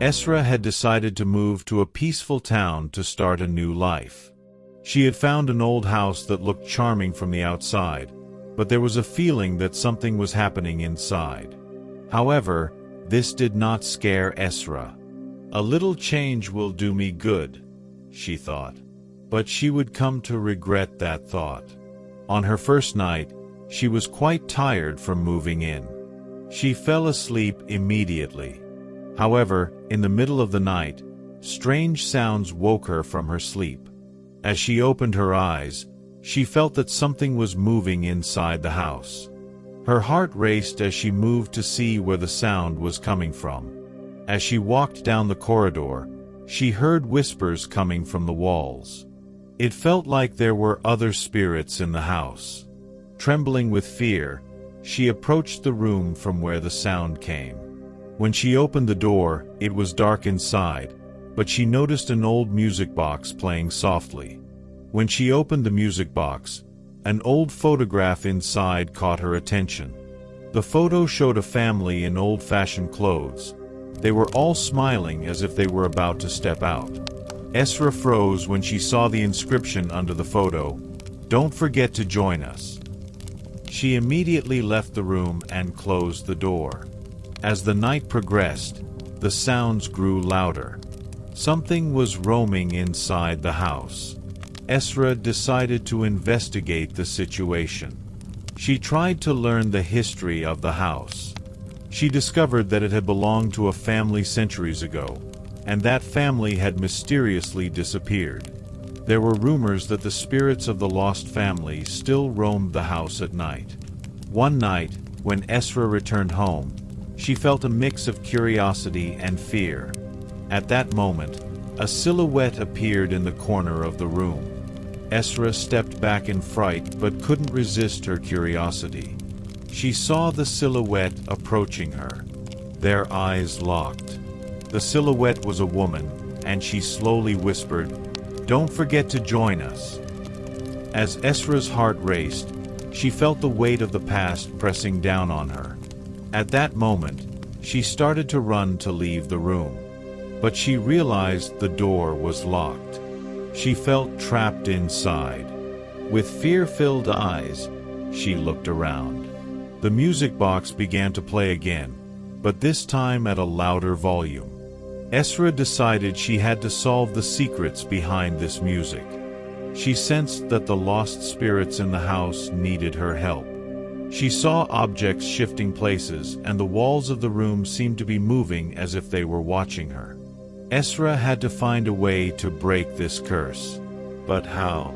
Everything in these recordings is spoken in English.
Esra had decided to move to a peaceful town to start a new life. She had found an old house that looked charming from the outside, but there was a feeling that something was happening inside. However, this did not scare Esra. A little change will do me good, she thought. But she would come to regret that thought. On her first night, she was quite tired from moving in. She fell asleep immediately. However, in the middle of the night, strange sounds woke her from her sleep. As she opened her eyes, she felt that something was moving inside the house. Her heart raced as she moved to see where the sound was coming from. As she walked down the corridor, she heard whispers coming from the walls. It felt like there were other spirits in the house. Trembling with fear, she approached the room from where the sound came. When she opened the door, it was dark inside, but she noticed an old music box playing softly. When she opened the music box, an old photograph inside caught her attention. The photo showed a family in old-fashioned clothes. They were all smiling as if they were about to step out. Esra froze when she saw the inscription under the photo, "Don't forget to join us." She immediately left the room and closed the door. As the night progressed, the sounds grew louder. Something was roaming inside the house. Esra decided to investigate the situation. She tried to learn the history of the house. She discovered that it had belonged to a family centuries ago, and that family had mysteriously disappeared. There were rumors that the spirits of the lost family still roamed the house at night. One night, when Esra returned home, she felt a mix of curiosity and fear. At that moment, a silhouette appeared in the corner of the room. Esra stepped back in fright but couldn't resist her curiosity. She saw the silhouette approaching her. Their eyes locked. The silhouette was a woman, and she slowly whispered, "Don't forget to join us." As Esra's heart raced, she felt the weight of the past pressing down on her. At that moment, she started to run to leave the room. But she realized the door was locked. She felt trapped inside. With fear-filled eyes, she looked around. The music box began to play again, but this time at a louder volume. Esra decided she had to solve the secrets behind this music. She sensed that the lost spirits in the house needed her help. She saw objects shifting places, and the walls of the room seemed to be moving as if they were watching her. Esra had to find a way to break this curse. But how?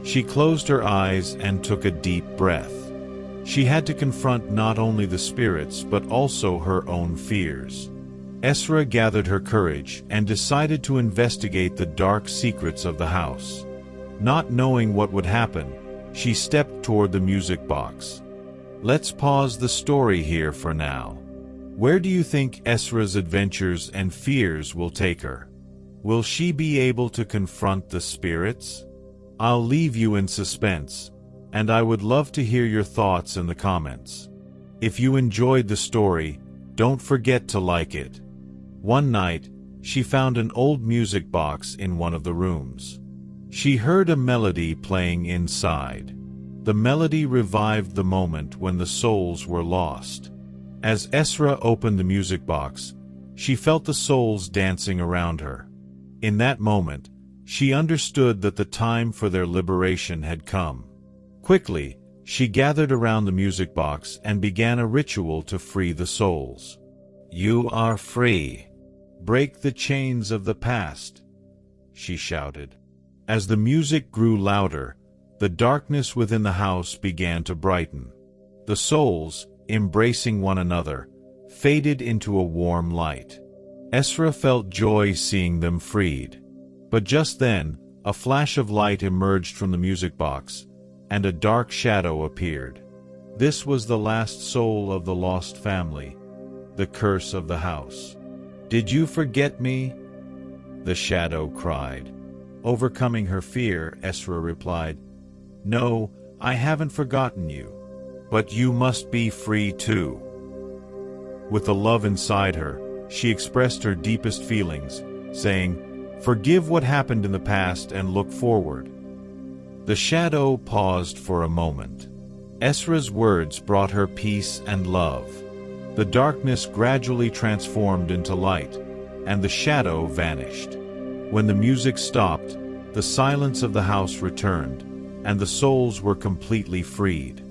She closed her eyes and took a deep breath. She had to confront not only the spirits but also her own fears. Esra gathered her courage and decided to investigate the dark secrets of the house. Not knowing what would happen, she stepped toward the music box. Let's pause the story here for now. Where do you think Esra's adventures and fears will take her? Will she be able to confront the spirits? I'll leave you in suspense, and I would love to hear your thoughts in the comments. If you enjoyed the story, don't forget to like it. One night, she found an old music box in one of the rooms. She heard a melody playing inside. The melody revived the moment when the souls were lost. As Esra opened the music box, she felt the souls dancing around her. In that moment, she understood that the time for their liberation had come. Quickly, she gathered around the music box and began a ritual to free the souls. "You are free. Break the chains of the past," she shouted. As the music grew louder, the darkness within the house began to brighten. The souls, embracing one another, faded into a warm light. Esra felt joy seeing them freed. But just then, a flash of light emerged from the music box, and a dark shadow appeared. This was the last soul of the lost family, the curse of the house. "Did you forget me?" the shadow cried. Overcoming her fear, Esra replied, "No, I haven't forgotten you. But you must be free too." With the love inside her, she expressed her deepest feelings, saying, "Forgive what happened in the past and look forward." The shadow paused for a moment. Esra's words brought her peace and love. The darkness gradually transformed into light, and the shadow vanished. When the music stopped, the silence of the house returned, and the souls were completely freed.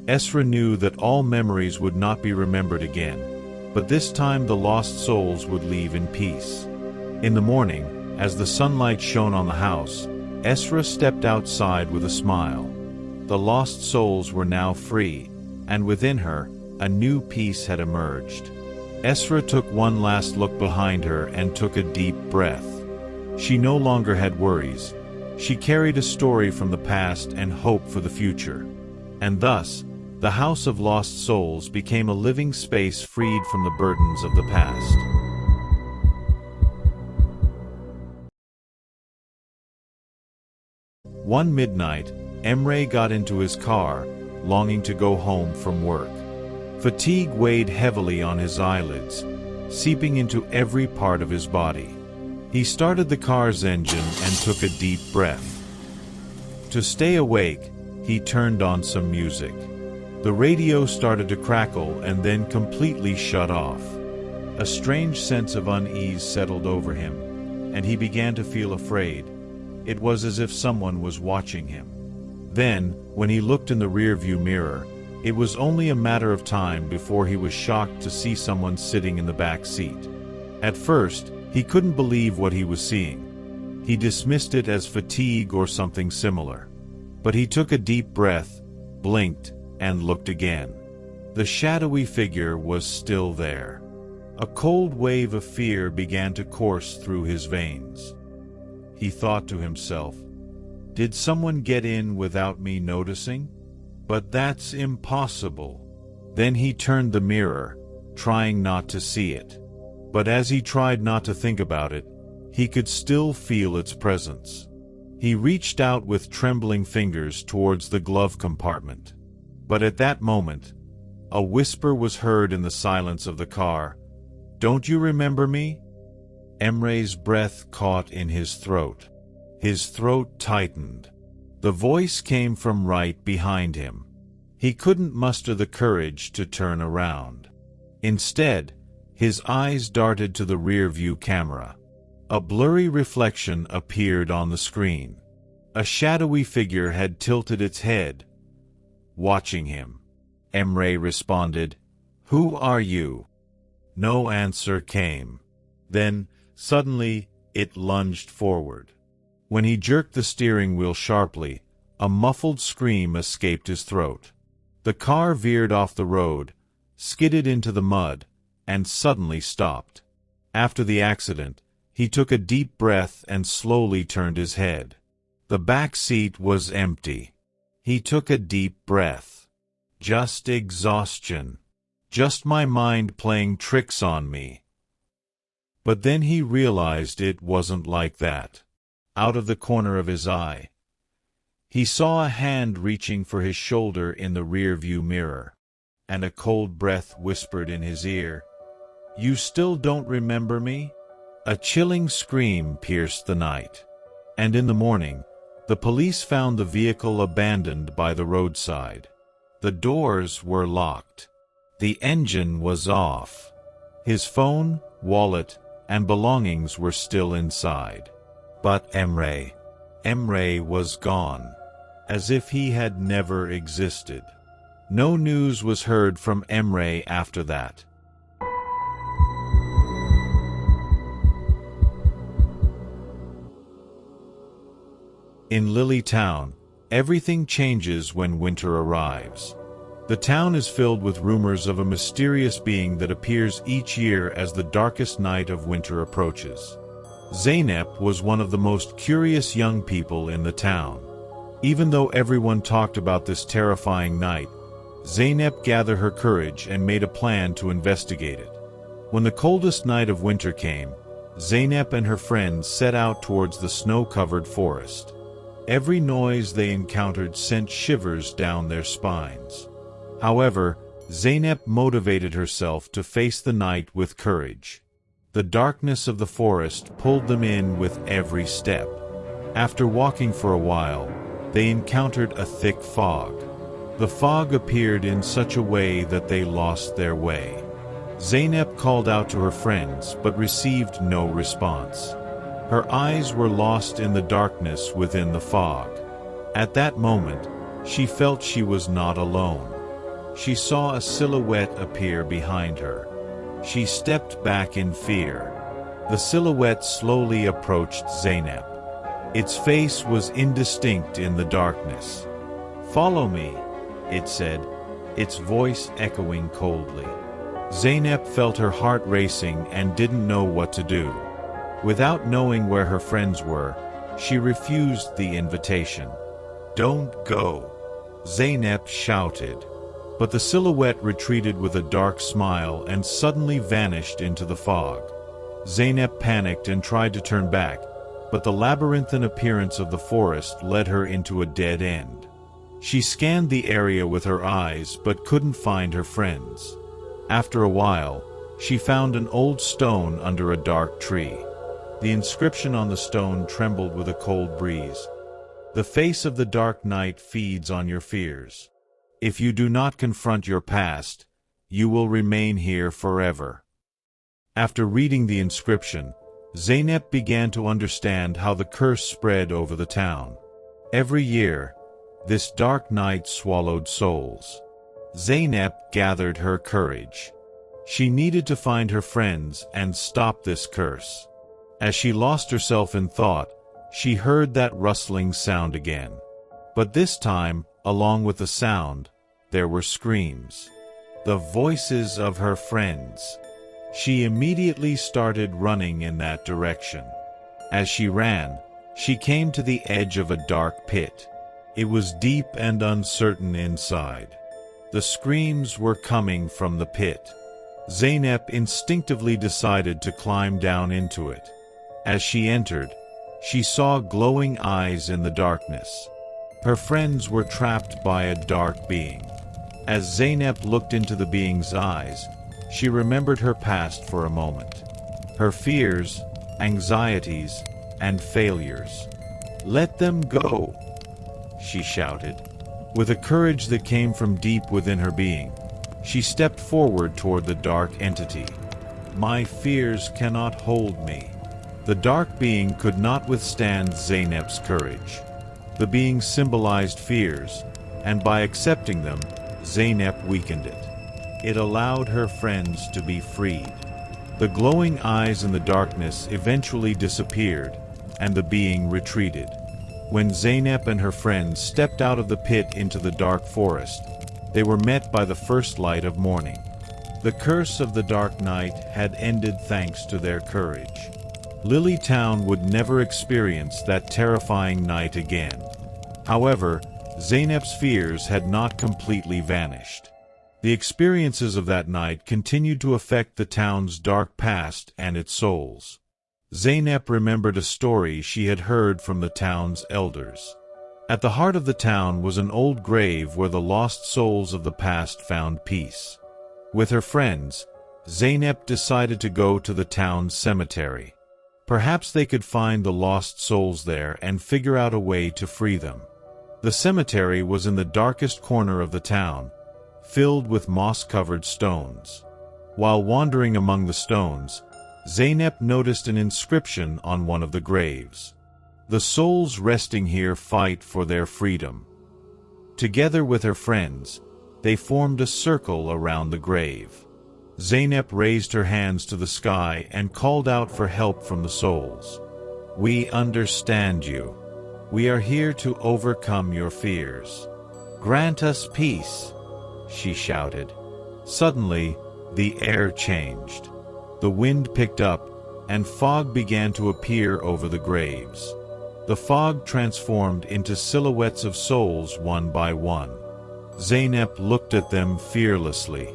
Esra knew that all memories would not be remembered again, but this time the lost souls would leave in peace. In the morning, as the sunlight shone on the house, Esra stepped outside with a smile. The lost souls were now free, and within her, a new peace had emerged. Esra took one last look behind her and took a deep breath. She no longer had worries. She carried a story from the past and hope for the future. And thus, the House of Lost Souls became a living space freed from the burdens of the past. One midnight, Emre got into his car, longing to go home from work. Fatigue weighed heavily on his eyelids, seeping into every part of his body. He started the car's engine and took a deep breath. To stay awake, he turned on some music. The radio started to crackle and then completely shut off. A strange sense of unease settled over him, and he began to feel afraid. It was as if someone was watching him. Then, when he looked in the rearview mirror, it was only a matter of time before he was shocked to see someone sitting in the back seat. At first, he couldn't believe what he was seeing. He dismissed it as fatigue or something similar. But he took a deep breath, blinked, and looked again. The shadowy figure was still there. A cold wave of fear began to course through his veins. He thought to himself, "Did someone get in without me noticing? But that's impossible." Then he turned the mirror, trying not to see it. But as he tried not to think about it, he could still feel its presence. He reached out with trembling fingers towards the glove compartment. But at that moment, a whisper was heard in the silence of the car. "Don't you remember me?" Emre's breath caught in his throat. His throat tightened. The voice came from right behind him. He couldn't muster the courage to turn around. Instead, his eyes darted to the rear-view camera. A blurry reflection appeared on the screen. A shadowy figure had tilted its head, watching him. Emre responded, "Who are you?" No answer came. Then, suddenly, it lunged forward. When he jerked the steering wheel sharply, a muffled scream escaped his throat. The car veered off the road, skidded into the mud, and suddenly stopped. After the accident, he took a deep breath and slowly turned his head. The back seat was empty. He took a deep breath. Just exhaustion. Just my mind playing tricks on me. But then he realized it wasn't like that. Out of the corner of his eye, he saw a hand reaching for his shoulder in the rear-view mirror, and a cold breath whispered in his ear, "You still don't remember me?" A chilling scream pierced the night. And in the morning, the police found the vehicle abandoned by the roadside. The doors were locked. The engine was off. His phone, wallet, and belongings were still inside. But Emre was gone, as if he had never existed. No news was heard from Emre after that. In Lily Town, everything changes when winter arrives. The town is filled with rumors of a mysterious being that appears each year as the darkest night of winter approaches. Zeynep was one of the most curious young people in the town. Even though everyone talked about this terrifying night, Zeynep gathered her courage and made a plan to investigate it. When the coldest night of winter came, Zeynep and her friends set out towards the snow-covered forest. Every noise they encountered sent shivers down their spines. However, Zeynep motivated herself to face the night with courage. The darkness of the forest pulled them in with every step. After walking for a while, they encountered a thick fog. The fog appeared in such a way that they lost their way. Zeynep called out to her friends but received no response. Her eyes were lost in the darkness within the fog. At that moment, she felt she was not alone. She saw a silhouette appear behind her. She stepped back in fear. The silhouette slowly approached Zeynep. Its face was indistinct in the darkness. "Follow me," it said, its voice echoing coldly. Zeynep felt her heart racing and didn't know what to do. Without knowing where her friends were, she refused the invitation. "Don't go," Zeynep shouted. But the silhouette retreated with a dark smile and suddenly vanished into the fog. Zeynep panicked and tried to turn back, but the labyrinthine appearance of the forest led her into a dead end. She scanned the area with her eyes but couldn't find her friends. After a while, she found an old stone under a dark tree. The inscription on the stone trembled with a cold breeze. "The face of the dark night feeds on your fears. If you do not confront your past, you will remain here forever." After reading the inscription, Zeynep began to understand how the curse spread over the town. Every year, this dark night swallowed souls. Zeynep gathered her courage. She needed to find her friends and stop this curse. As she lost herself in thought, she heard that rustling sound again. But this time, along with the sound, there were screams. The voices of her friends. She immediately started running in that direction. As she ran, she came to the edge of a dark pit. It was deep and uncertain inside. The screams were coming from the pit. Zeynep instinctively decided to climb down into it. As she entered, she saw glowing eyes in the darkness. Her friends were trapped by a dark being. As Zeynep looked into the being's eyes, she remembered her past for a moment. Her fears, anxieties, and failures. "Let them go," she shouted. With a courage that came from deep within her being, she stepped forward toward the dark entity. "My fears cannot hold me." The dark being could not withstand Zeynep's courage. The being symbolized fears, and by accepting them, Zeynep weakened it. It allowed her friends to be freed. The glowing eyes in the darkness eventually disappeared, and the being retreated. When Zeynep and her friends stepped out of the pit into the dark forest, they were met by the first light of morning. The curse of the dark night had ended thanks to their courage. Lily Town would never experience that terrifying night again. However, Zeynep's fears had not completely vanished. The experiences of that night continued to affect the town's dark past and its souls. Zeynep remembered a story she had heard from the town's elders. At the heart of the town was an old grave where the lost souls of the past found peace. With her friends, Zeynep decided to go to the town's cemetery. Perhaps they could find the lost souls there and figure out a way to free them. The cemetery was in the darkest corner of the town, filled with moss-covered stones. While wandering among the stones, Zeynep noticed an inscription on one of the graves. "The souls resting here fight for their freedom." Together with her friends, they formed a circle around the grave. Zeynep raised her hands to the sky and called out for help from the souls. "We understand you. We are here to overcome your fears. Grant us peace," she shouted. Suddenly, the air changed. The wind picked up, and fog began to appear over the graves. The fog transformed into silhouettes of souls one by one. Zeynep looked at them fearlessly.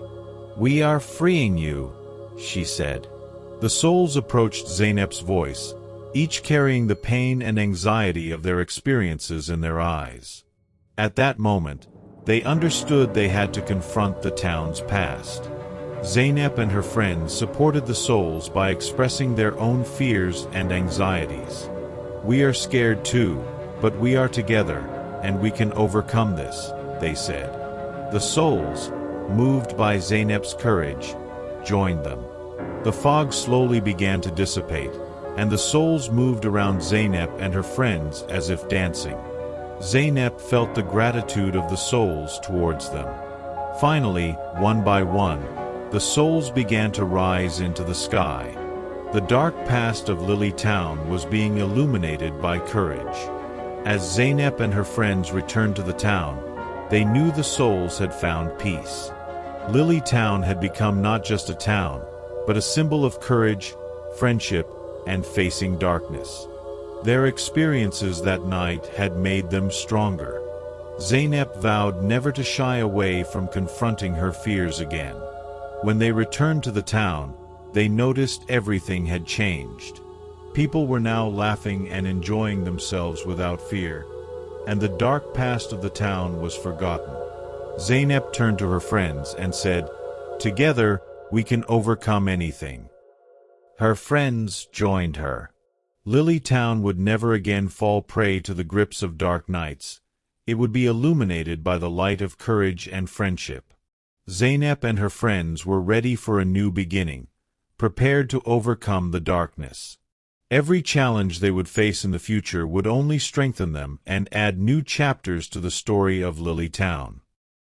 "We are freeing you," she said. The souls approached Zeynep's voice, each carrying the pain and anxiety of their experiences in their eyes. At that moment, they understood they had to confront the town's past. Zeynep and her friends supported the souls by expressing their own fears and anxieties. "We are scared too, but we are together, and we can overcome this," they said. The souls, moved by Zeynep's courage, joined them. The fog slowly began to dissipate, and the souls moved around Zeynep and her friends as if dancing. Zeynep felt the gratitude of the souls towards them. Finally, one by one, the souls began to rise into the sky. The dark past of Lily Town was being illuminated by courage. As Zeynep and her friends returned to the town, they knew the souls had found peace. Lily Town had become not just a town, but a symbol of courage, friendship, and facing darkness. Their experiences that night had made them stronger. Zeynep vowed never to shy away from confronting her fears again. When they returned to the town, they noticed everything had changed. People were now laughing and enjoying themselves without fear, and the dark past of the town was forgotten. Zeynep turned to her friends and said, "Together, we can overcome anything." Her friends joined her. Lily Town would never again fall prey to the grips of dark nights. It would be illuminated by the light of courage and friendship. Zeynep and her friends were ready for a new beginning, prepared to overcome the darkness. Every challenge they would face in the future would only strengthen them and add new chapters to the story of Lily Town.